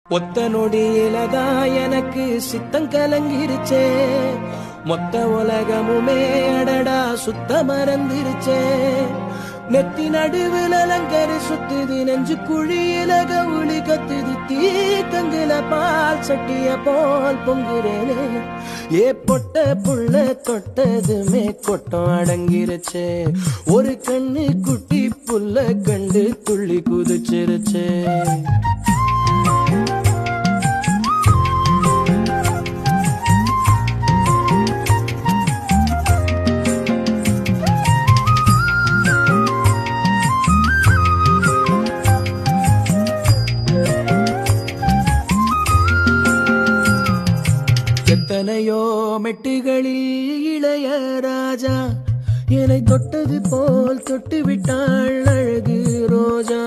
ஒத்த நொடியிலதா எனக்கு சித்தம் கலங்கிருச்சே, மொத்த உலகமுமே அடடா சுத்த மறந்துருச்சே. நெத்தி நடுவில் அலங்கரி சுத்துது, நெஞ்சு குழியில கவுளி கத்துது, தீக்கங்குல பால் சட்டிய போல் பொங்குறேனே. ஏ பொட்ட புள்ள தொட்டதுமே கொட்டம் அடங்கிருச்சே, ஒரு கண்ணு குட்டி புள்ள கண்டு துள்ளி குதிச்சிருச்சே. எத்தனையோ மெட்டுகளில் இளைய ராஜா என்னை தொட்டது போல் தொட்டு விட்டாள் அழகு ரோஜா.